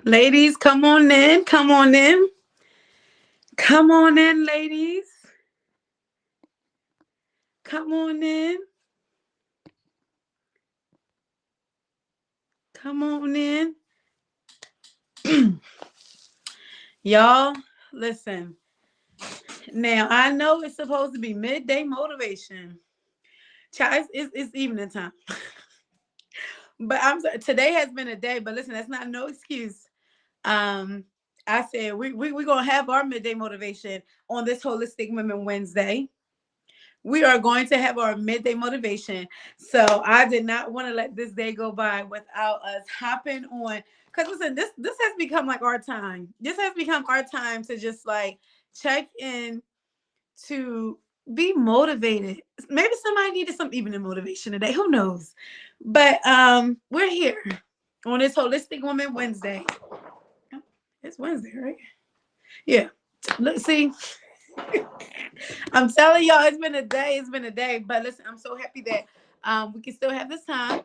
Ladies, come on in. Come on in. Come on in, ladies. Come on in. Come on in. Y'all, listen. Now, I know it's supposed to be midday motivation. Child, it's evening time. But I'm sorry, today has been a day, but listen, that's not no excuse. Um, I said we're gonna have our midday motivation on this Holistic Women Wednesday. We are going to have our midday motivation. So I did not want to let this day go by without us hopping on. Because listen, this has become like our time. This has become our time to just like check in, to be motivated. Maybe somebody needed some evening motivation today. Who knows? But we're here on this Holistic Woman Wednesday. It's Wednesday, right? Yeah. Let's see. I'm telling y'all, it's been a day. It's been a day. But listen, I'm so happy that we can still have this time.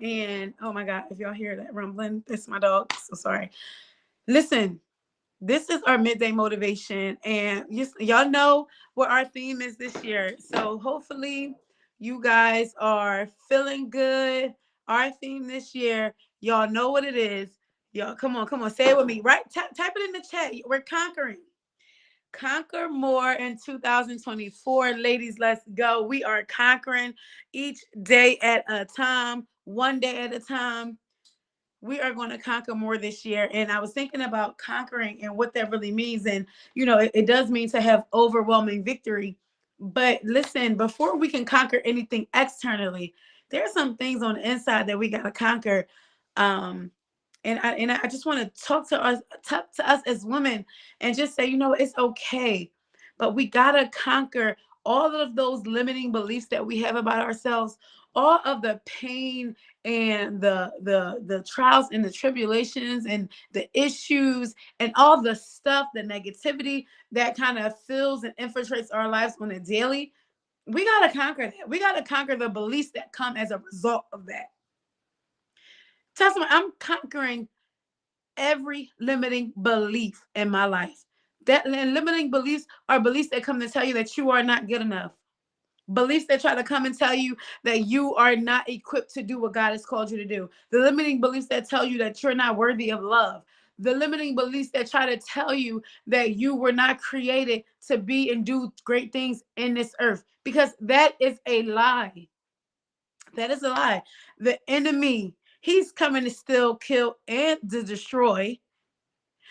And oh my God, if y'all hear that rumbling, that's my dog. So sorry. Listen, this is our midday motivation. And y'all know what our theme is this year. So hopefully you guys are feeling good. Our theme this year, y'all know what it is. Y'all, come on, say it with me. Right? Type it in the chat. We're conquering. Conquer more in 2024. Ladies, let's go. We are conquering each day at a time, one day at a time. We are going to conquer more this year. And I was thinking about conquering and what that really means. And, it does mean to have overwhelming victory. But listen, before we can conquer anything externally, there are some things on the inside that we got to conquer. Um, and I just want to talk to us as women and just say, it's okay, but we gotta conquer all of those limiting beliefs that we have about ourselves, all of the pain and the trials and the tribulations and the issues and all the stuff, the negativity that kind of fills and infiltrates our lives on a daily. We gotta conquer that. We gotta conquer the beliefs that come as a result of that. Tell someone, I'm conquering every limiting belief in my life. That limiting beliefs are beliefs that come to tell you that you are not good enough. Beliefs that try to come and tell you that you are not equipped to do what God has called you to do. The limiting beliefs that tell you that you're not worthy of love. The limiting beliefs that try to tell you that you were not created to be and do great things in this earth. Because that is a lie. That is a lie. The enemy, he's coming to steal, kill, and to destroy.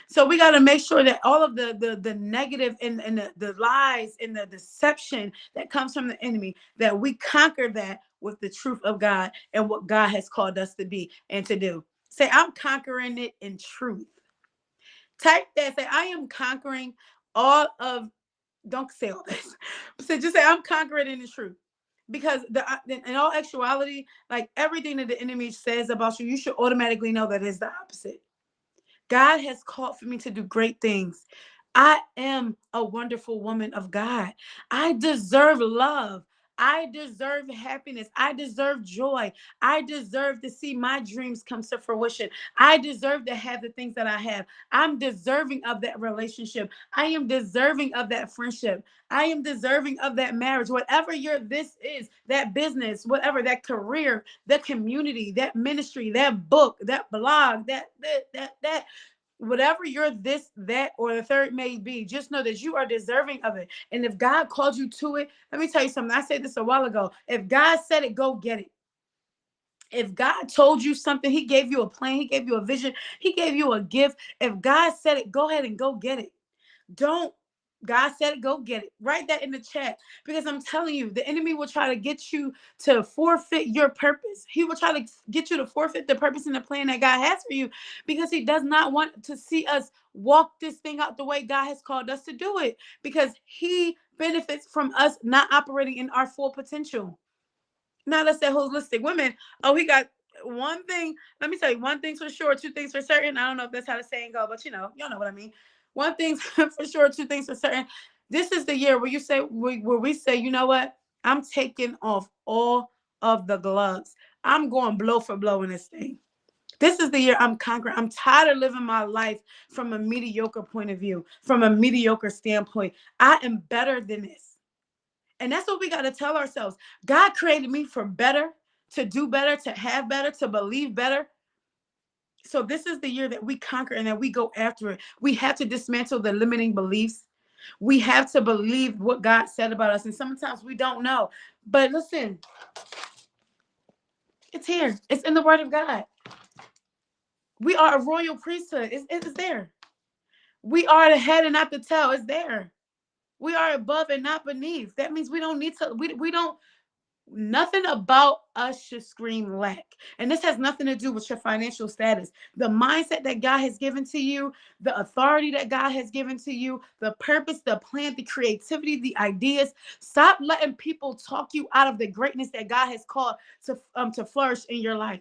So we got to make sure that all of the negative and the lies and the deception that comes from the enemy, that we conquer that with the truth of God and what God has called us to be and to do. Say, I'm conquering it in truth. Type that. Say, I am conquering all of, don't say all this. So just say, I'm conquering it in the truth. Because in all actuality, like everything that the enemy says about you, you should automatically know that it's the opposite. God has called for me to do great things. I am a wonderful woman of God. I deserve love. I deserve happiness. I deserve joy. I deserve to see my dreams come to fruition. I deserve to have the things that I have. I'm deserving of that relationship. I am deserving of that friendship. I am deserving of that marriage. Whatever your this is, that business, whatever, that career, that community, that ministry, that book, that blog, that whatever your this, that, or the third may be, just know that you are deserving of it. And if God called you to it, let me tell you something. I said this a while ago. If God said it, go get it. If God told you something, he gave you a plan, he gave you a vision, he gave you a gift. If God said it, go ahead and go get it. Don't God said it, go get it. Write that in the chat, because I'm telling you, the enemy will try to get you to forfeit your purpose. He will try to get you to forfeit the purpose and the plan that God has for you, because he does not want to see us walk this thing out the way God has called us to do it, because he benefits from us not operating in our full potential. Now let's say holistic women. Oh, he got one thing. Let me tell you, one thing's for sure, two things for certain. I don't know if that's how the saying go, but y'all know what I mean. One thing's for sure, two things for certain. This is the year where we say, you know what? I'm taking off all of the gloves. I'm going blow for blow in this thing. This is the year I'm conquering. I'm tired of living my life from a mediocre point of view, from a mediocre standpoint. I am better than this. And that's what we got to tell ourselves. God created me for better, to do better, to have better, to believe better. So this is the year that we conquer and that we go after it. We have to dismantle the limiting beliefs. We have to believe what God said about us. And sometimes we don't know. But listen, it's here. It's in the word of God. We are a royal priesthood. It's there. We are the head and not the tail. It's there. We are above and not beneath. That means we don't need to, we don't, nothing about us should scream lack. And this has nothing to do with your financial status. The mindset that God has given to you, the authority that God has given to you, the purpose, the plan, the creativity, the ideas. Stop letting people talk you out of the greatness that God has called to flourish in your life.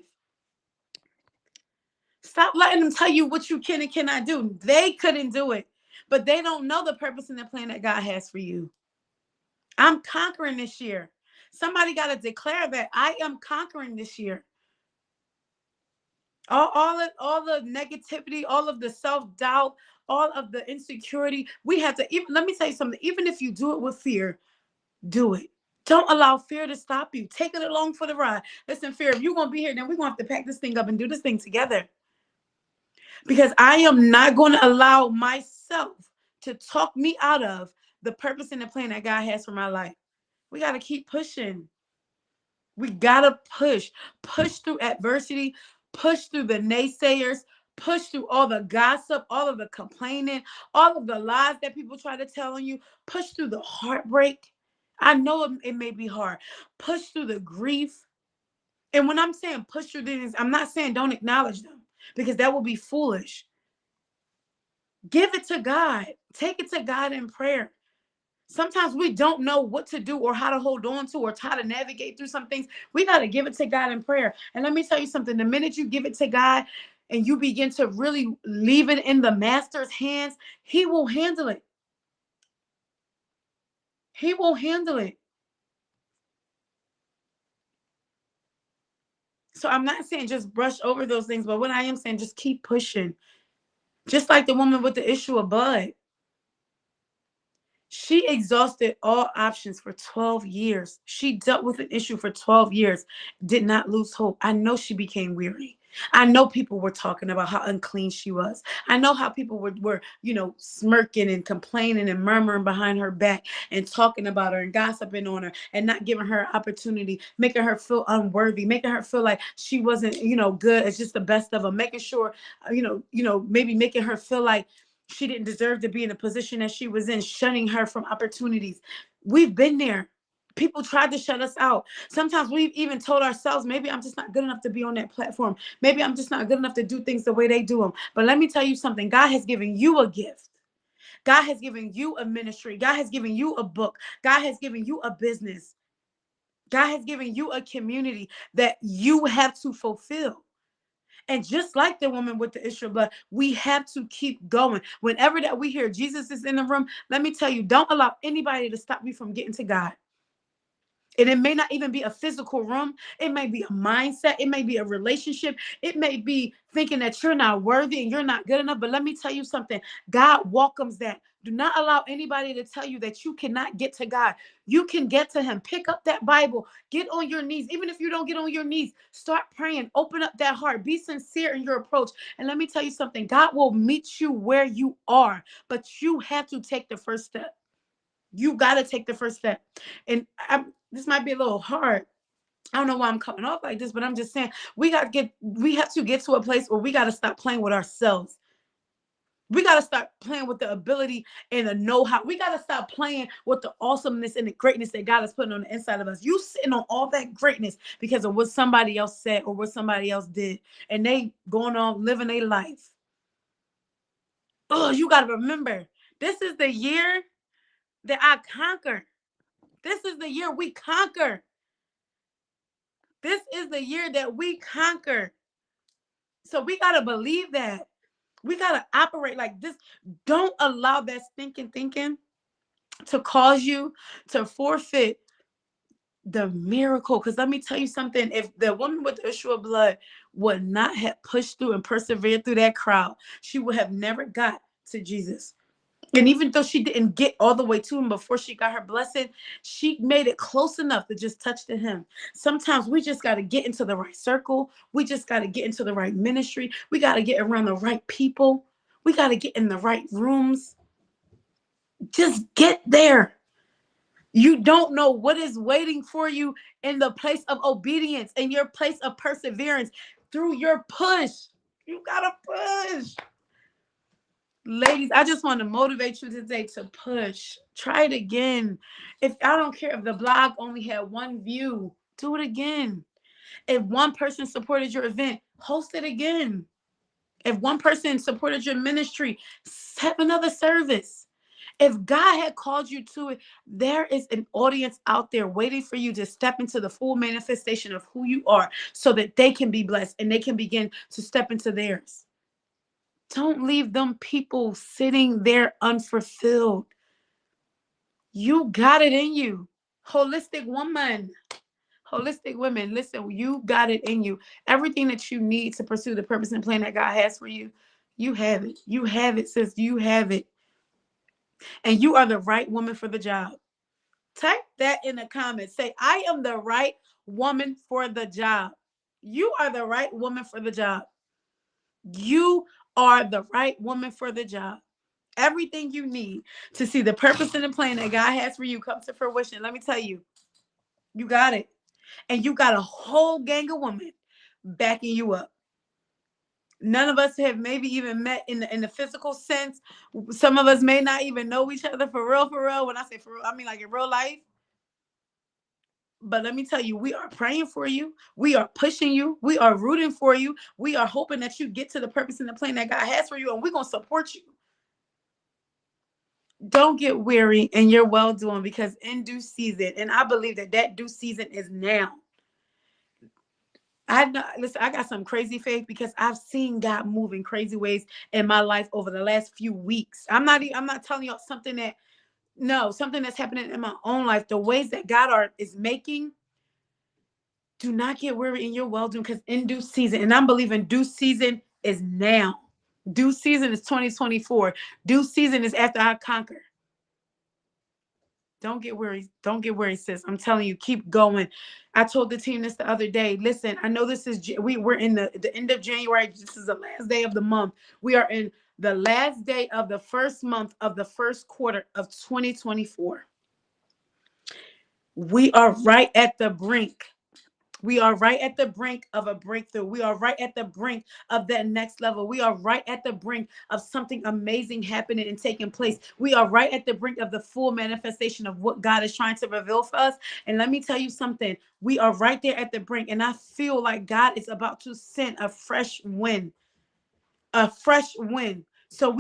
Stop letting them tell you what you can and cannot do. They couldn't do it, but they don't know the purpose and the plan that God has for you. I'm conquering this year. Somebody got to declare that I am conquering this year. All the negativity, all of the self-doubt, all of the insecurity. We have to, even, let me tell you something, even if you do it with fear, do it. Don't allow fear to stop you. Take it along for the ride. Listen, fear, if you're going to be here, then we're going to have to pack this thing up and do this thing together. Because I am not going to allow myself to talk me out of the purpose and the plan that God has for my life. We got to keep pushing. We got to push through adversity, push through the naysayers, push through all the gossip, all of the complaining, all of the lies that people try to tell on you, push through the heartbreak. I know it may be hard. Push through the grief. And when I'm saying push through things, I'm not saying don't acknowledge them, because that would be foolish. Give it to God. Take it to God in prayer. Sometimes we don't know what to do or how to hold on to or how to navigate through some things. We got to give it to God in prayer. And let me tell you something. The minute you give it to God and you begin to really leave it in the master's hands, he will handle it. He will handle it. So I'm not saying just brush over those things, but what I am saying, just keep pushing. Just like the woman with the issue of blood. She exhausted all options for 12 years. She dealt with an issue for 12 years, did not lose hope. I know she became weary. I know people were talking about how unclean she was. I know how people were smirking and complaining and murmuring behind her back and talking about her and gossiping on her and not giving her opportunity, making her feel unworthy, making her feel like she wasn't, good. It's just the best of them, making sure, maybe making her feel like she didn't deserve to be in the position that she was in, shutting her from opportunities. We've been there. People tried to shut us out. Sometimes we've even told ourselves, maybe I'm just not good enough to be on that platform. Maybe I'm just not good enough to do things the way they do them. But let me tell you something. God has given you a gift. God has given you a ministry. God has given you a book. God has given you a business. God has given you a community that you have to fulfill. And just like the woman with the issue of blood, we have to keep going. Whenever that we hear Jesus is in the room, let me tell you, don't allow anybody to stop you from getting to God. And it may not even be a physical room. It may be a mindset. It may be a relationship. It may be thinking that you're not worthy and you're not good enough. But let me tell you something. God welcomes that. Do not allow anybody to tell you that you cannot get to God. You can get to him. Pick up that Bible. Get on your knees. Even if you don't get on your knees, start praying. Open up that heart. Be sincere in your approach. And let me tell you something. God will meet you where you are, but you have to take the first step. You got to take the first step. And this might be a little hard. I don't know why I'm coming off like this, but I'm just saying we have to get to a place where we got to stop playing with ourselves. We got to start playing with the ability and the know-how. We got to stop playing with the awesomeness and the greatness that God is putting on the inside of us. You sitting on all that greatness because of what somebody else said or what somebody else did, and they going on living their life. Oh, you got to remember, this is the year that I conquer. This is the year we conquer. This is the year that we conquer. So we got to believe that. We got to operate like this. Don't allow that stinking thinking to cause you to forfeit the miracle. Because let me tell you something, if the woman with the issue of blood would not have pushed through and persevered through that crowd, she would have never got to Jesus. And even though she didn't get all the way to him before she got her blessing, she made it close enough to just touch the hem. Sometimes we just got to get into the right circle. We just got to get into the right ministry. We got to get around the right people. We got to get in the right rooms. Just get there. You don't know what is waiting for you in the place of obedience, in your place of perseverance, through your push. You got to push. Ladies, I just want to motivate you today to push. Try it again. If I don't care if the blog only had one view, do it again. If one person supported your event, host it again. If one person supported your ministry, have another service. If God had called you to it, there is an audience out there waiting for you to step into the full manifestation of who you are so that they can be blessed and they can begin to step into theirs. Don't leave them people sitting there unfulfilled. You got it in you. Holistic woman, holistic women, listen, you got it in you. Everything that you need to pursue the purpose and plan that God has for you, you have it. You have it, sis. You have it. And you are the right woman for the job. Type that in the comments. Say, I am the right woman for the job. You are the right woman for the job. You are the right woman for the job. Everything you need to see the purpose and the plan that God has for you come to fruition. Let me tell you, you got it. And you got a whole gang of women backing you up. None of us have maybe even met in the physical sense. Some of us may not even know each other for real, for real. When I say for real, I mean like in real life. But let me tell you, we are praying for you. We are pushing you. We are rooting for you. We are hoping that you get to the purpose and the plan that God has for you. And we're going to support you. Don't get weary in your well doing, because in due season, and I believe that that due season is now. I know, listen, I got some crazy faith because I've seen God move in crazy ways in my life over the last few weeks. I'm not telling y'all something that, no, something that's happening in my own life. The ways that God is making, do not get weary in your well doing, because in due season, and I'm believing due season is now. Due season is 2024. Due season is after I conquer. Don't get weary. Don't get weary, sis. I'm telling you, keep going. I told the team this the other day. Listen, I know this is, we're in the end of January. This is the last day of the month. We are in the last day of the first month of the first quarter of 2024. We are right at the brink. We are right at the brink of a breakthrough. We are right at the brink of that next level. We are right at the brink of something amazing happening and taking place. We are right at the brink of the full manifestation of what God is trying to reveal for us. And let me tell you something. We are right there at the brink. And I feel like God is about to send a fresh wind. A fresh wind. So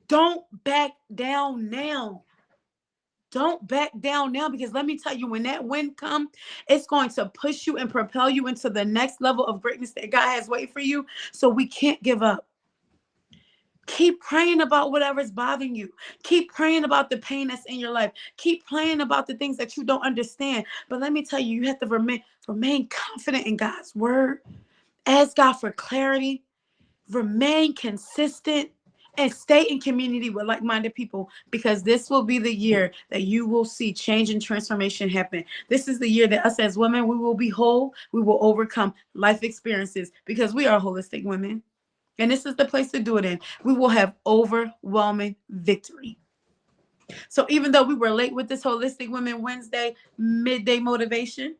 don't back down now. Don't back down now, because let me tell you, when that wind comes, it's going to push you and propel you into the next level of greatness that God has waiting for you. So we can't give up. Keep praying about whatever's bothering you. Keep praying about the pain that's in your life. Keep praying about the things that you don't understand. But let me tell you, you have to remain confident in God's word. Ask God for clarity. Remain consistent. And stay in community with like-minded people, because this will be the year that you will see change and transformation happen. This is the year that us as women, we will be whole. We will overcome life experiences, because we are holistic women. And this is the place to do it in. We will have overwhelming victory. So even though we were late with this Holistic Women Wednesday midday motivation,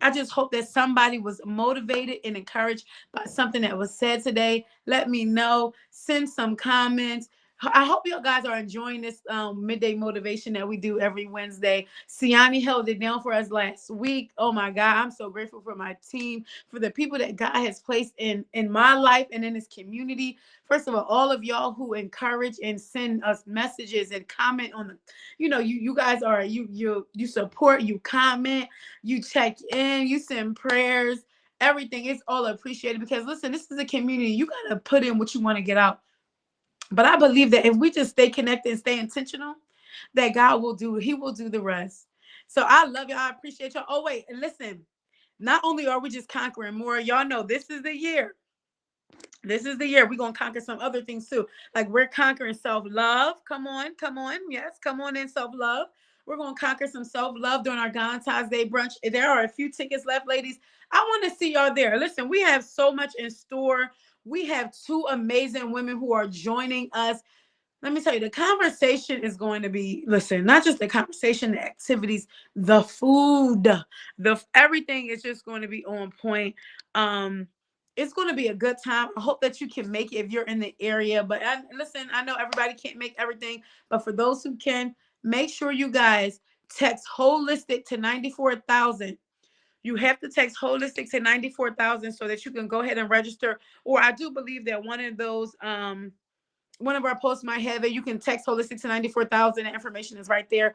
I just hope that somebody was motivated and encouraged by something that was said today. Let me know. Send some comments. I hope you guys are enjoying this midday motivation that we do every Wednesday. Siani held it down for us last week. Oh my God, I'm so grateful for my team, for the people that God has placed in my life and in this community. First of all of y'all who encourage and send us messages and comment on the, you guys are, you support, you comment, you check in, you send prayers, everything. It's all appreciated, because listen, this is a community. You got to put in what you want to get out. But I believe that if we just stay connected and stay intentional, that God will do, he will do the rest. So I love y'all. I appreciate y'all. Oh, wait, and listen, not only are we just conquering more, y'all know this is the year. This is the year we're gonna conquer some other things too. Like we're conquering self-love. Come on, come on. Yes, come on in self-love. We're gonna conquer some self-love during our Valentine's Day brunch. There are a few tickets left, ladies. I want to see y'all there. Listen, we have so much in store. We have two amazing women who are joining us. Let me tell you, the conversation is going to be, listen, not just the conversation, the activities, the food, the everything is just going to be on point. Um, it's going to be a good time. I hope that you can make it if you're in the area. But listen, I know everybody can't make everything, but for those who can, make sure you guys text holistic to 94,000. You have to text holistic to 94,000 so that you can go ahead and register. Or I do believe that one of our posts might have it. You can text holistic to 94,000. The information is right there.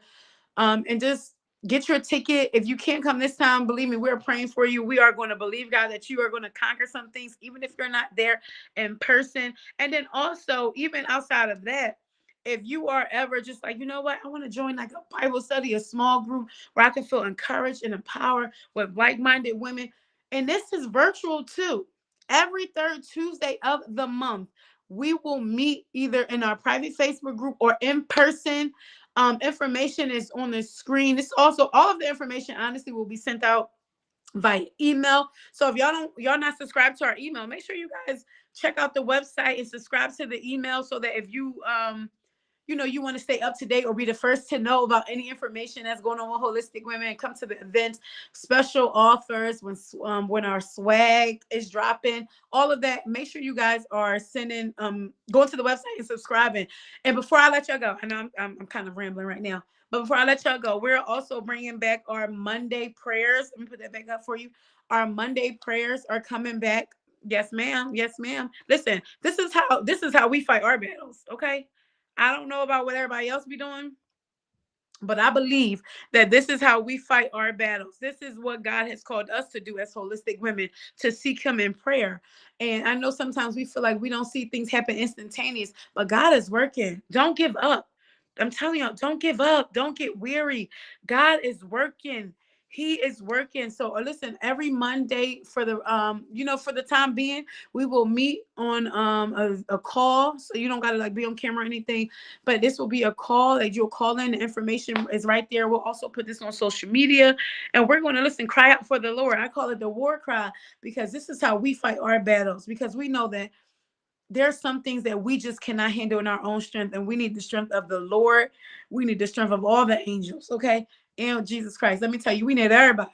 And just get your ticket. If you can't come this time, believe me, we're praying for you. We are going to believe God that you are going to conquer some things, even if you're not there in person. And then also, even outside of that, if you are ever just like, you know what, I want to join like a Bible study, a small group where I can feel encouraged and empowered with like-minded women. And this is virtual too. Every third Tuesday of the month, we will meet either in our private Facebook group or in person. Information is on the screen. This also, all of the information honestly will be sent out via email. So if y'all not subscribed to our email, make sure you guys check out the website and subscribe to the email so that if you want to stay up to date or be the first to know about any information that's going on with Holistic Women, come to the events, special offers when our swag is dropping, all of that. Make sure you guys are sending going to the website and subscribing. And before I let y'all go, I know I'm kind of rambling right now, but before I let y'all go, we're also bringing back our Monday prayers. Let me put that back up for you. Our Monday prayers are coming back. Yes, ma'am. Yes, ma'am. Listen, this is how we fight our battles. Okay. I don't know about what everybody else be doing, but I believe that this is how we fight our battles. This is what God has called us to do as holistic women, to seek Him in prayer. And I know sometimes we feel like we don't see things happen instantaneous, but God is working. Don't give up. I'm telling you, don't give up. Don't get weary. God is working. He is working. So listen, every Monday for the time being, we will meet on a call. So you don't gotta like be on camera or anything, but this will be a call that you'll call in. The information is right there. We'll also put this on social media, and we're going to listen, cry out for the Lord. I call it the war cry, because this is how we fight our battles, because we know that there's some things that we just cannot handle in our own strength, and we need the strength of the Lord. We need the strength of all the angels, okay? And Jesus Christ. Let me tell you, we need everybody.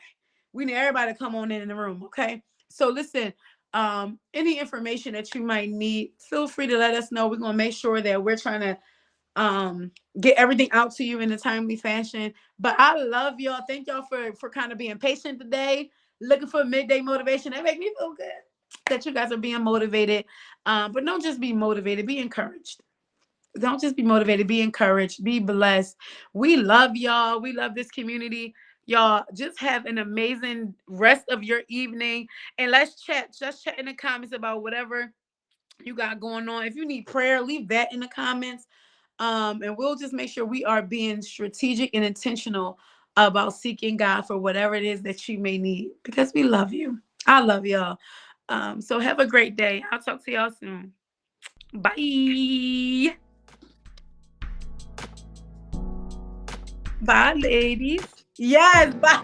We need everybody to come on in the room, okay? So listen, any information that you might need, feel free to let us know. We're gonna make sure that we're trying to get everything out to you in a timely fashion. But I love y'all. Thank y'all for kind of being patient today, looking for midday motivation. That make me feel good that you guys are being motivated. But don't just be motivated, be encouraged. Don't just be motivated, be encouraged, be blessed. We love y'all. We love this community. Y'all just have an amazing rest of your evening. And let's chat. Just chat in the comments about whatever you got going on. If you need prayer, leave that in the comments. And we'll just make sure we are being strategic and intentional about seeking God for whatever it is that you may need, because we love you. I love y'all. So have a great day. I'll talk to y'all soon. Bye. Bye, ladies. Yes, bye.